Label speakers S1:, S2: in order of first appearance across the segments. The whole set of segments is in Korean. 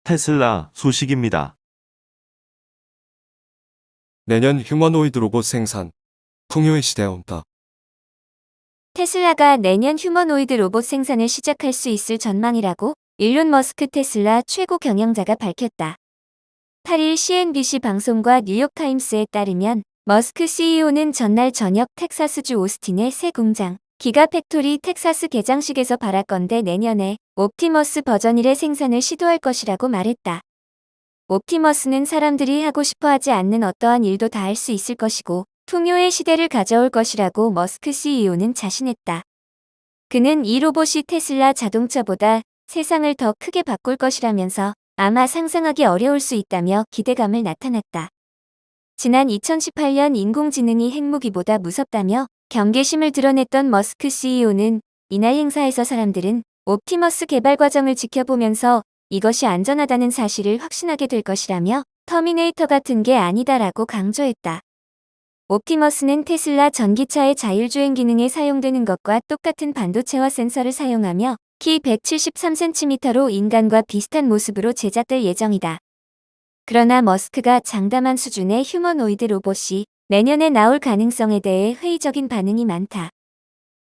S1: 테슬라 소식입니다.
S2: 내년 휴머노이드 로봇 생산, 풍요의 시대에 온다.
S3: 테슬라가 내년 휴머노이드 로봇 생산을 시작할 수 있을 전망이라고 일론 머스크 테슬라 최고 경영자가 밝혔다. 8일 CNBC 방송과 뉴욕타임스에 따르면 머스크 CEO는 전날 저녁 텍사스주 오스틴의 새 공장 기가팩토리 텍사스 개장식에서 발화건대 내년에 옵티머스 버전 1의 생산을 시도할 것이라고 말했다. 옵티머스는 사람들이 하고 싶어하지 않는 어떠한 일도 다 할 수 있을 것이고 풍요의 시대를 가져올 것이라고 머스크 CEO는 자신했다. 그는 이 로봇이 테슬라 자동차보다 세상을 더 크게 바꿀 것이라면서 아마 상상하기 어려울 수 있다며 기대감을 나타냈다. 지난 2018년 인공지능이 핵무기보다 무섭다며 경계심을 드러냈던 머스크 CEO는 이날 행사에서 사람들은 옵티머스 개발 과정을 지켜보면서 이것이 안전하다는 사실을 확신하게 될 것이라며 터미네이터 같은 게 아니다라고 강조했다. 옵티머스는 테슬라 전기차의 자율주행 기능에 사용되는 것과 똑같은 반도체와 센서를 사용하며 키 173cm로 인간과 비슷한 모습으로 제작될 예정이다. 그러나 머스크가 장담한 수준의 휴머노이드 로봇이 내년에 나올 가능성에 대해 회의적인 반응이 많다.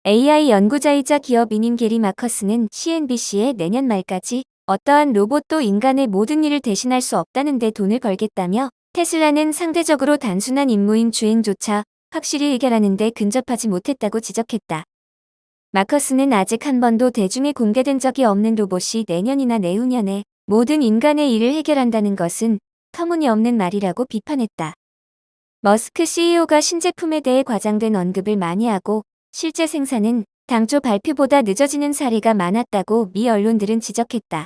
S3: AI 연구자이자 기업인인 게리 마커스는 CNBC에 내년 말까지 어떠한 로봇도 인간의 모든 일을 대신할 수 없다는 데 돈을 걸겠다며 테슬라는 상대적으로 단순한 임무인 주행조차 확실히 해결하는 데 근접하지 못했다고 지적했다. 마커스는 아직 한 번도 대중에 공개된 적이 없는 로봇이 내년이나 내후년에 모든 인간의 일을 해결한다는 것은 터무니없는 말이라고 비판했다. 머스크 CEO가 신제품에 대해 과장된 언급을 많이 하고 실제 생산은 당초 발표보다 늦어지는 사례가 많았다고 미 언론들은 지적했다.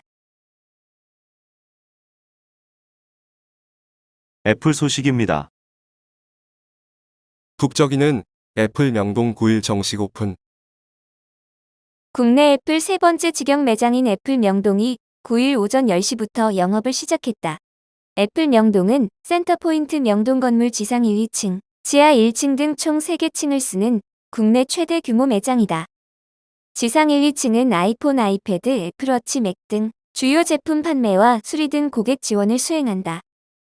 S1: 애플 소식입니다.
S2: 북적이는 애플 명동 9일 정식 오픈.
S3: 국내 애플 세 번째 직영 매장인 애플 명동이 9일 오전 10시부터 영업을 시작했다. 애플 명동은 센터포인트 명동 건물 지상 1, 2층, 지하 1층 등 총 3개 층을 쓰는 국내 최대 규모 매장이다. 지상 1, 2층은 아이폰, 아이패드, 애플워치, 맥 등 주요 제품 판매와 수리 등 고객 지원을 수행한다.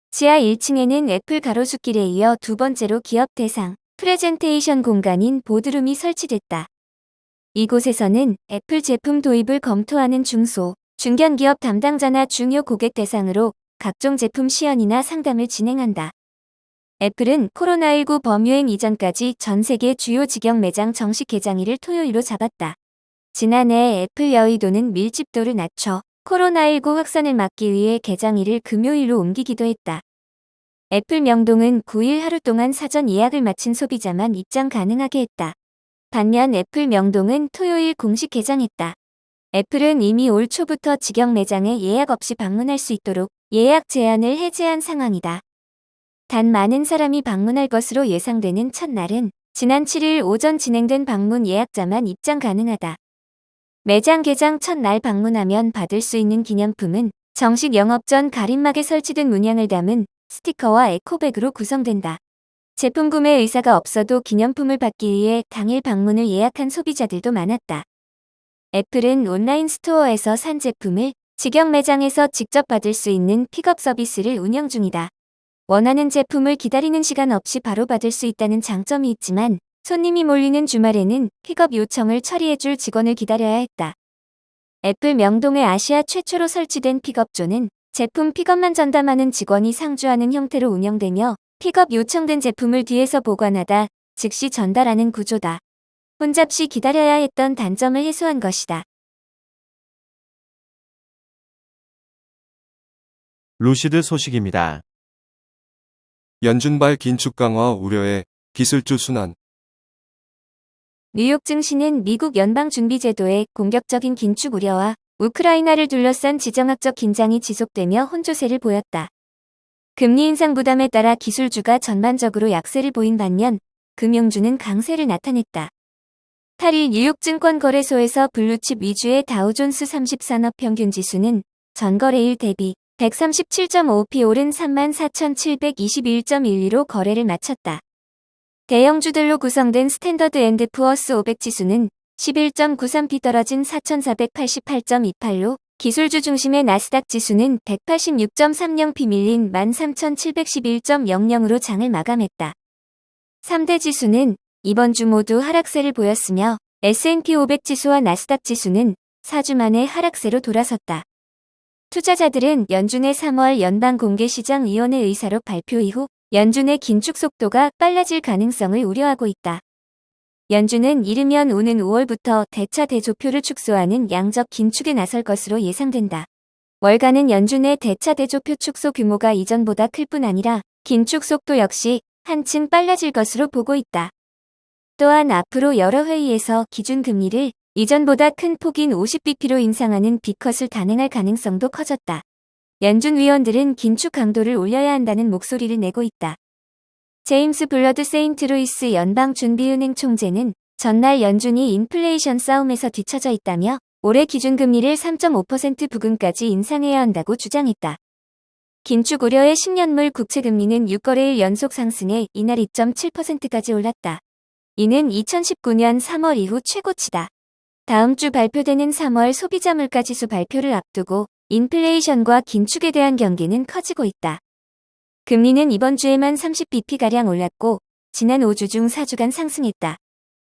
S3: 지하 1층에는 애플 가로수길에 이어 두 번째로 기업 대상, 프레젠테이션 공간인 보드룸이 설치됐다. 이곳에서는 애플 제품 도입을 검토하는 중소, 중견기업 담당자나 중요 고객 대상으로 각종 제품 시연이나 상담을 진행한다. 애플은 코로나19 범유행 이전까지 전 세계 주요 직영 매장 정식 개장일을 토요일로 잡았다. 지난해 애플 여의도는 밀집도를 낮춰 코로나19 확산을 막기 위해 개장일을 금요일로 옮기기도 했다. 애플 명동은 9일 하루 동안 사전 예약을 마친 소비자만 입장 가능하게 했다. 반면 애플 명동은 토요일 공식 개장했다. 애플은 이미 올 초부터 직영 매장에 예약 없이 방문할 수 있도록 예약 제한을 해제한 상황이다. 단 많은 사람이 방문할 것으로 예상되는 첫날은 지난 7일 오전 진행된 방문 예약자만 입장 가능하다. 매장 개장 첫날 방문하면 받을 수 있는 기념품은 정식 영업 전 가림막에 설치된 문양을 담은 스티커와 에코백으로 구성된다. 제품 구매 의사가 없어도 기념품을 받기 위해 당일 방문을 예약한 소비자들도 많았다. 애플은 온라인 스토어에서 산 제품을 직영 매장에서 직접 받을 수 있는 픽업 서비스를 운영 중이다. 원하는 제품을 기다리는 시간 없이 바로 받을 수 있다는 장점이 있지만 손님이 몰리는 주말에는 픽업 요청을 처리해줄 직원을 기다려야 했다. 애플 명동에 아시아 최초로 설치된 픽업존은 제품 픽업만 전담하는 직원이 상주하는 형태로 운영되며 픽업 요청된 제품을 뒤에서 보관하다 즉시 전달하는 구조다. 혼잡 시 기다려야 했던 단점을 해소한 것이다.
S1: 루시드 소식입니다.
S2: 연준발 긴축 강화 우려에 기술주 순환.
S3: 뉴욕 증시는 미국 연방준비제도의 공격적인 긴축 우려와 우크라이나를 둘러싼 지정학적 긴장이 지속되며 혼조세를 보였다. 금리 인상 부담에 따라 기술주가 전반적으로 약세를 보인 반면 금융주는 강세를 나타냈다. 8일 뉴욕 증권거래소에서 블루칩 위주의 다우존스 30산업 평균 지수는 전거래일 대비 137.5p 오른 34,721.12로 거래를 마쳤다. 대형주들로 구성된 스탠더드 앤드 푸어스 500 지수는 11.93p 떨어진 4,488.28로 기술주 중심의 나스닥 지수는 186.30p 밀린 13,711.00으로 장을 마감했다. 3대 지수는 이번 주 모두 하락세를 보였으며 S&P 500 지수와 나스닥 지수는 4주 만에 하락세로 돌아섰다. 투자자들은 연준의 3월 연방공개시장위원회 의사록 발표 이후 연준의 긴축 속도가 빨라질 가능성을 우려하고 있다. 연준은 이르면 오는 5월부터 대차 대조표를 축소하는 양적 긴축에 나설 것으로 예상된다. 월가는 연준의 대차 대조표 축소 규모가 이전보다 클 뿐 아니라 긴축 속도 역시 한층 빨라질 것으로 보고 있다. 또한 앞으로 여러 회의에서 기준금리를 이전보다 큰 폭인 50bp로 인상하는 B컷을 단행할 가능성도 커졌다. 연준 위원들은 긴축 강도를 올려야 한다는 목소리를 내고 있다. 제임스 블러드 세인트루이스 연방준비은행 총재는 전날 연준이 인플레이션 싸움에서 뒤처져 있다며 올해 기준금리를 3.5% 부근까지 인상해야 한다고 주장했다. 긴축 우려의 10년물 국채금리는 6거래일 연속 상승해 이날 2.7%까지 올랐다. 이는 2019년 3월 이후 최고치다. 다음 주 발표되는 3월 소비자 물가지수 발표를 앞두고 인플레이션과 긴축에 대한 경계는 커지고 있다. 금리는 이번 주에만 30bp가량 올랐고 지난 5주 중 4주간 상승했다.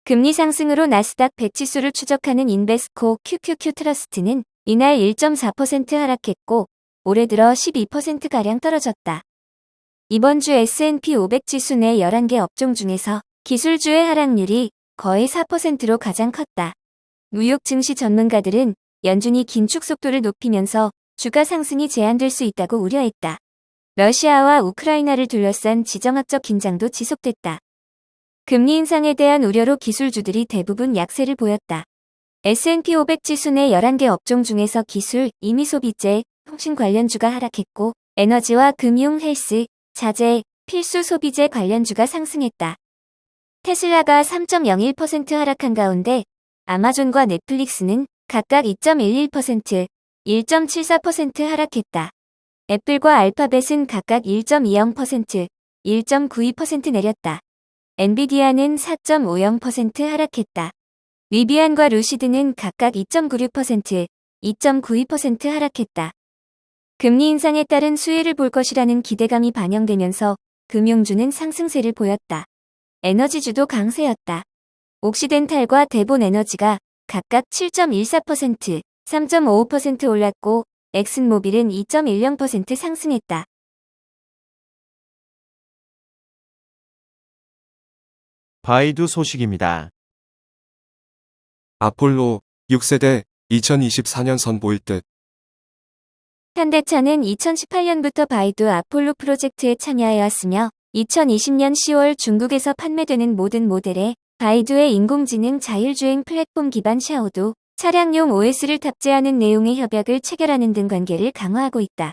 S3: 금리 상승으로 나스닥 100 지수를 추적하는 인베스코 QQQ 트러스트는 이날 1.4% 하락했고 올해 들어 12%가량 떨어졌다. 이번 주 S&P 500 지수 내 11개 업종 중에서 기술주의 하락률이 거의 4%로 가장 컸다. 뉴욕 증시 전문가들은 연준이 긴축 속도를 높이면서 주가 상승이 제한될 수 있다고 우려했다. 러시아와 우크라이나를 둘러싼 지정학적 긴장도 지속됐다. 금리 인상에 대한 우려로 기술주들이 대부분 약세를 보였다. S&P 500 지수 내 11개 업종 중에서 기술, 임의소비재, 통신 관련주가 하락했고 에너지와 금융, 헬스, 자재, 필수 소비재 관련주가 상승했다. 테슬라가 3.01% 하락한 가운데 아마존과 넷플릭스는 각각 2.11%, 1.74% 하락했다. 애플과 알파벳은 각각 1.20%, 1.92% 내렸다. 엔비디아는 4.50% 하락했다. 리비안과 루시드는 각각 2.96%, 2.92% 하락했다. 금리 인상에 따른 수혜를 볼 것이라는 기대감이 반영되면서 금융주는 상승세를 보였다. 에너지주도 강세였다. 옥시덴탈과 대본에너지가 각각 7.14%, 3.55% 올랐고 엑슨모빌은 2.10% 상승했다.
S1: 바이두 소식입니다.
S2: 아폴로 6세대 2024년 선보일 듯.
S3: 현대차는 2018년부터 바이두 아폴로 프로젝트에 참여해왔으며 2020년 10월 중국에서 판매되는 모든 모델에 바이두의 인공지능 자율주행 플랫폼 기반 샤오도 차량용 OS를 탑재하는 내용의 협약을 체결하는 등 관계를 강화하고 있다.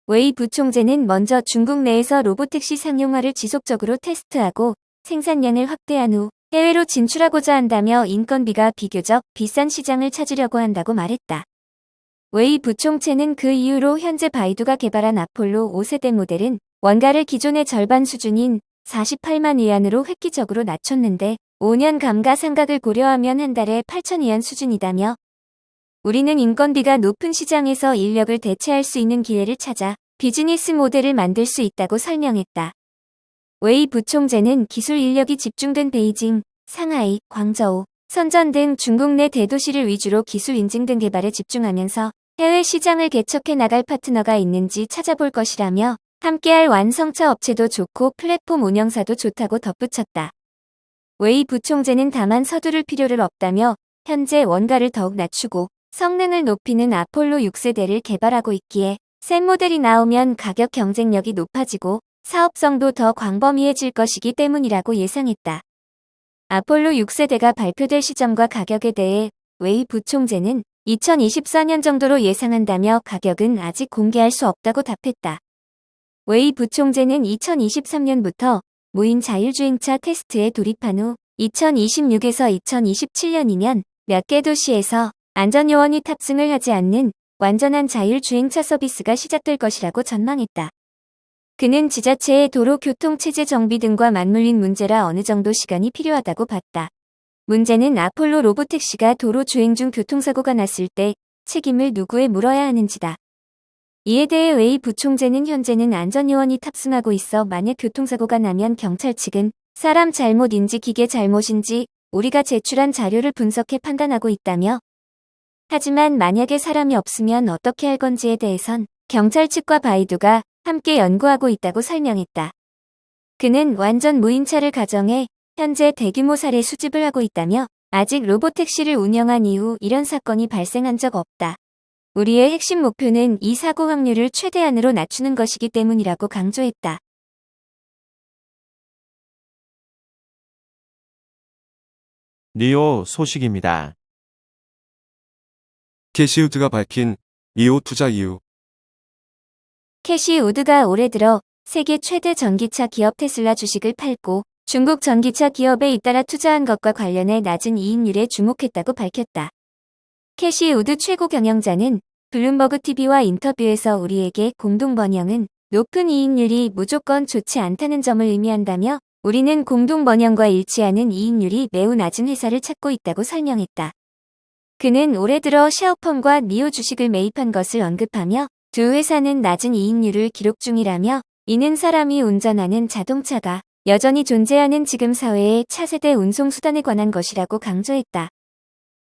S3: 웨이 부총재는 먼저 중국 내에서 로보택시 상용화를 지속적으로 테스트하고 생산량을 확대한 후 해외로 진출하고자 한다며 인건비가 비교적 비싼 시장을 찾으려고 한다고 말했다. 웨이 부총재는 그 이후로 현재 바이두가 개발한 아폴로 5세대 모델은 원가를 기존의 절반 수준인 48만 위안으로 획기적으로 낮췄는데 5년 감가상각을 고려하면 한 달에 8천 위안 수준이다며 우리는 인건비가 높은 시장에서 인력을 대체할 수 있는 기회를 찾아 비즈니스 모델을 만들 수 있다고 설명했다. 웨이 부총재는 기술 인력이 집중된 베이징, 상하이, 광저우, 선전 등 중국 내 대도시를 위주로 기술 인증 등 개발에 집중하면서 해외 시장을 개척해 나갈 파트너가 있는지 찾아볼 것이라며 함께할 완성차 업체도 좋고 플랫폼 운영사도 좋다고 덧붙였다. 웨이 부총재는 다만 서두를 필요를 없다며 현재 원가를 더욱 낮추고 성능을 높이는 아폴로 6세대를 개발하고 있기에 새 모델이 나오면 가격 경쟁력이 높아지고 사업성도 더 광범위해질 것이기 때문이라고 예상했다. 아폴로 6세대가 발표될 시점과 가격에 대해 웨이 부총재는 2024년 정도로 예상한다며 가격은 아직 공개할 수 없다고 답했다. 웨이 부총재는 2023년부터 무인 자율주행차 테스트에 돌입한 후 2026에서 2027년이면 몇 개 도시에서 안전요원이 탑승을 하지 않는 완전한 자율주행차 서비스가 시작될 것이라고 전망했다. 그는 지자체의 도로 교통체제 정비 등과 맞물린 문제라 어느 정도 시간이 필요하다고 봤다. 문제는 아폴로 로보택시가 도로 주행 중 교통사고가 났을 때 책임을 누구에 물어야 하는지다. 이에 대해 웨이 부총재는 현재는 안전요원이 탑승하고 있어 만약 교통사고가 나면 경찰 측은 사람 잘못인지 기계 잘못인지 우리가 제출한 자료를 분석해 판단하고 있다며, 하지만 만약에 사람이 없으면 어떻게 할 건지에 대해선 경찰 측과 바이두가 함께 연구하고 있다고 설명했다. 그는 완전 무인차를 가정해 현재 대규모 사례 수집을 하고 있다며, 아직 로보택시를 운영한 이후 이런 사건이 발생한 적 없다. 우리의 핵심 목표는 이 사고 확률을 최대한으로 낮추는 것이기 때문이라고 강조했다.
S1: 니오 소식입니다.
S2: 캐시우드가 밝힌 니오 투자 이유.
S3: 캐시 우드가 올해 들어 세계 최대 전기차 기업 테슬라 주식을 팔고 중국 전기차 기업에 잇따라 투자한 것과 관련해 낮은 이익률에 주목했다고 밝혔다. 캐시 우드 최고 경영자는 블룸버그 TV와 인터뷰에서 우리에게 공동 번영은 높은 이익률이 무조건 좋지 않다는 점을 의미한다며, 우리는 공동 번영과 일치하는 이익률이 매우 낮은 회사를 찾고 있다고 설명했다. 그는 올해 들어 샤오펑과 니오 주식을 매입한 것을 언급하며 두 회사는 낮은 이익률을 기록 중이라며, 이는 사람이 운전하는 자동차가 여전히 존재하는 지금 사회의 차세대 운송수단에 관한 것이라고 강조했다.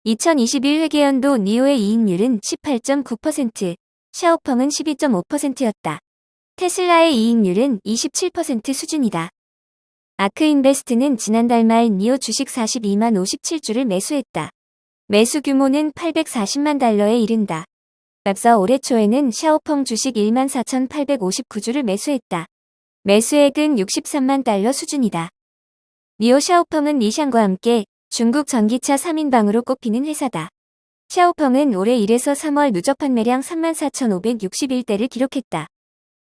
S3: 2021 회계연도 니오의 이익률은 18.9%, 샤오펑은 12.5%였다. 테슬라의 이익률은 27% 수준이다. 아크인베스트는 지난달 말 니오 주식 42만 57주를 매수했다. 매수 규모는 840만 달러에 이른다. 앞서 올해 초에는 샤오펑 주식 1만 4,859주를 매수했다. 매수액은 63만 달러 수준이다. 니오 샤오펑은 리샹과 함께 중국 전기차 3인방으로 꼽히는 회사다. 샤오펑은 올해 1에서 3월 누적 판매량 34,561대를 기록했다.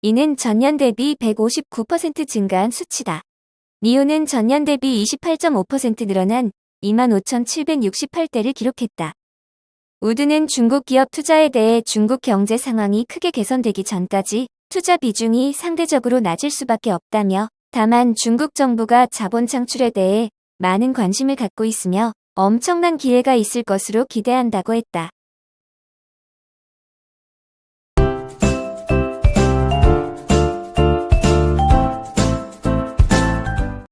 S3: 이는 전년 대비 159% 증가한 수치다. 니오는 전년 대비 28.5% 늘어난 25,768대를 기록했다. 우드는 중국 기업 투자에 대해 중국 경제 상황이 크게 개선되기 전까지 투자 비중이 상대적으로 낮을 수밖에 없다며, 다만 중국 정부가 자본 창출에 대해 많은 관심을 갖고 있으며 엄청난 기회가 있을 것으로 기대한다고 했다.